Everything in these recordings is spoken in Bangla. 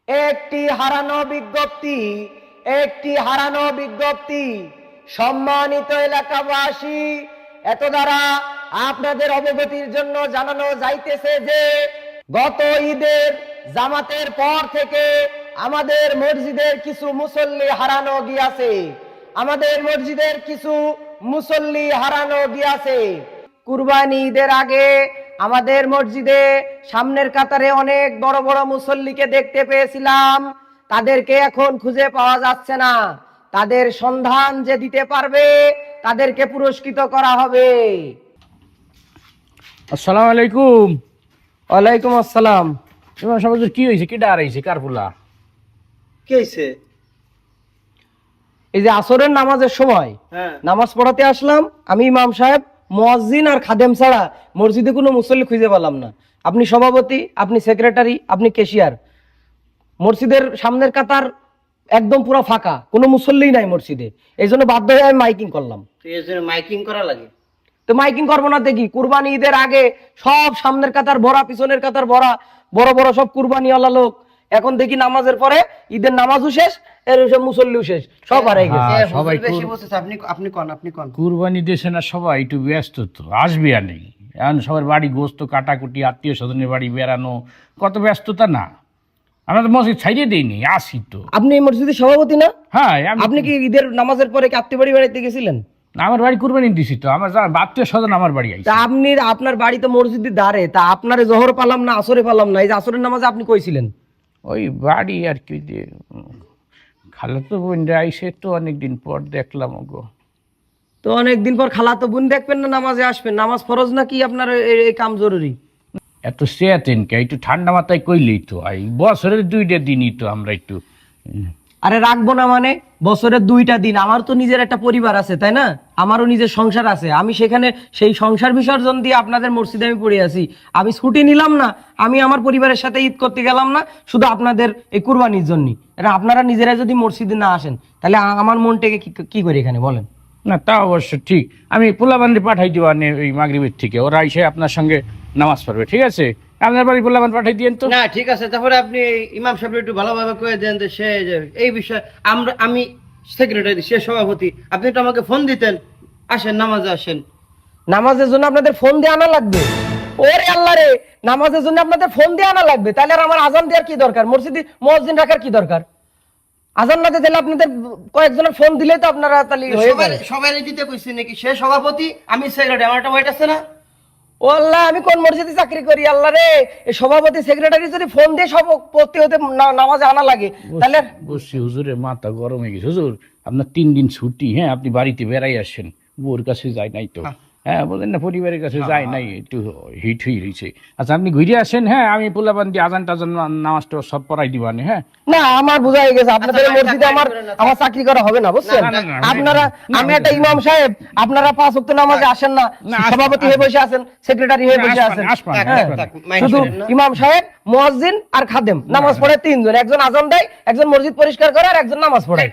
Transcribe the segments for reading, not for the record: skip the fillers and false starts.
একটি হারানো বিজ্ঞপ্তি, একটি হারানো বিজ্ঞপ্তি। সম্মানিত এলাকাবাসী, এত দ্বারা আপনাদের অবগতির জন্য জানানো যাইতেছে যে গত ঈদের জামাতের পর থেকে আমাদের মসজিদের কিছু মুসল্লি হারানো গিয়াছে। আমাদের মসজিদের কিছু মুসল্লি হারানো গিয়াছে। কুরবানি ঈদের আগে আমাদের মসজিদে সামনের কাতারে অনেক বড় বড় মুসল্লিকে দেখতে পেয়েছিলাম। তাদেরকে এখন খুঁজে পাওয়া যাচ্ছে না। তাদের সন্ধান যে দিতে পারবে তাদেরকে পুরস্কৃত করা হবে। আসসালামু আলাইকুম। ওয়ালাইকুম আসসালাম। ইমাম সাহেব কি হয়েছে? কি ডারাইছে কারপুলা? কি হয়েছে? এই যে আসরের নামাজের সময় নামাজ পড়াতে আসলাম আমি, ইমাম সাহেব, মুয়াজ্জিন আর খাদেম ছাড়া মসজিদে কোনো মুসল্লি খুঁজে পেলাম না। আপনি সভাপতি, আপনি সেক্রেটারি, আপনি ক্যাশিয়ার। মসজিদের সামনের কাতার একদম পুরো ফাঁকা, কোনো মুসল্লি নাই মসজিদে। এই জন্য বাধ্য হয়ে আমি মাইকিং করলাম। মাইকিং করা লাগে তো মাইকিং করবো না দেখি? কুরবানি ঈদের আগে সব সামনের কাতার ভরা, পিছনের কাতার ভরা, বড় বড় সব কুরবানিওয়ালা লোক। এখন দেখি নামাজের পরে ঈদের নামাজও শেষ, এর সব মুসল্লিও শেষ, সব হারাই গেছে। সবাই বেশি বলতেছে। আপনি কোন কুরবানি দেশে না, সবাই একটু ব্যস্ত, তো আসবে আর নেই। এখন সবার বাড়ি গোস্ত কাটাকুটি, আত্মীয় স্বজনের বাড়ি বেড়ানো, কত ব্যস্ততা না। আমরা তো মসজিদ ছাইড়ে দিইনি, আসি তো। আপনি এই মসজিদের সভাপতি না? হ্যাঁ। আপনি কি ঈদের নামাজের পরে কি আত্মীয় বাড়ি বেড়াইতে গেছিলেন? আমার বাড়ি কুরবানি দিছি তো, আমার আত্মীয় স্বজন আমার বাড়ি আইছে। তা আপনি, আপনার বাড়ি তো মসজিদের দ্বারে, তা আপনার জোহর পালাম না, আসরে পালাম না। এই যে আসরের নামাজে আপনি কইছিলেন? ওই বাড়ি আর কি, যে খালাতো বোনরা আইসে তো অনেকদিন পর দেখলাম গো। তো অনেকদিন পর খালাতো বোন দেখবেন না, নামাজে আসবেন? নামাজ ফরজ নাকি আপনার এই কাম জরুরি? এত চেতেন কে? একটু ঠান্ডা মাথায় কইলেই তো হয়। বছরের 2টা দিনই তো আমরা একটু। আরে রাখবো না মানে? বছরের 2টা দিন। আমার তো নিজের একটা পরিবার আছে, তাই না? আমারও নিজের সংসার আছে। আমি সেখানে সেই সংসার বিসর্জন দিয়ে আপনাদের মসজিদে আমি পড়ে আছি। আমি ছুটি নিলাম না, আমি আমার পরিবারের সাথে ঈদ করতে গেলাম না, শুধু আপনাদের এই কুরবানির জন্য। এটা আপনারা নিজেরা যদি মসজিদে না আসেন তাহলে আমার মনটাকে কি করি এখানে বলেন? না, তা অবশ্য ঠিক। আমি পোলাবান্দি পাঠাই দিব ওই মাগরিবের থেকে, ওরা এসে আপনার সঙ্গে নামাজ পড়বে, ঠিক আছে? আপনার বাড়ি পোলাবান পাঠাই দিয়েন তো। না, ঠিক আছে। তারপরে আপনি ইমাম সাহেব একটু ভালোভাবে কয়ে দেন যে সে যে এই বিষয়ে আমি সেক্রেটারি, সে সভাপতি। আপনি তো আমাকে ফোন দিতেন, আসেন নামাজে আসেন। নামাজের জন্য আপনাদের ফোন দিয়ে আনা লাগবে? ওরে আল্লাহ রে, নামাজের জন্য আপনাদের ফোন দিয়ে আনা লাগবে? তাহলে আর আমার আজান দেওয়ার কি দরকার? মসজিদে মুয়াজ্জিন রাখার কি দরকার? আজান না দিলে আপনাদের কয়েকজনের ফোন দিলে তো আপনারা তাহলে হয়ে যাবে। সবাই দিতে কইছি নাকি? সে সভাপতি, আমি সেক্রেটারি, আমার একটা ওয়েট আছে না? ও আল্লাহ, আমি কোন মসজিদে চাকরি করি? আল্লাহ রে, এই সভাপতি সেক্রেটারি যদি ফোন দিয়ে সব পড়তে হতে নামাজে আনা লাগে তাহলে? বসছি, হুজুরের মাথা গরম হয়ে গেছে। হুজুর, আপনার 3 দিন ছুটি, হ্যাঁ, আপনি বাড়িতে বেড়াই আসেন, বউর কাছে যায় নাই তো। হ্যাঁ, বলেন না, পরিবারের কাছে যায় নাই, একটু হিট হয়ে রয়েছে। আচ্ছা, আপনি ঘুরে আসেন। হ্যাঁ, আমি পোলাবান্দি আজান টাজান নামাজটা সব পড়াই দিবানে। হ্যাঁ না, আমার বোঝা হয়ে গেছে আপনাদের মসজিদে আমার চাকরি করা হবে না, বুঝছেন? আপনারা, আমি একটা ইমাম সাহেব, আপনারা 5 ওয়াক্ত নামাজে আসেন না, সভাপতি হয়ে বসে আছেন, সেক্রেটারি হয়ে বসে আছেন। শুধু ইমাম সাহেব, মুয়াজ্জিন আর খাদেম নামাজ পড়ে 3 জন। একজন আজান দেয়, একজন মসজিদ পরিষ্কার করে, আর একজন নামাজ পড়ায়।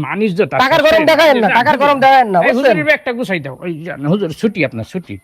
মানিস যে টাকার গরম দেখায়েন না, টাকার গরম দেখায়েন না, বুঝছেন? একটা গুছাই দাও। ওই হুজুর ছুটি, আপনার ছুটি।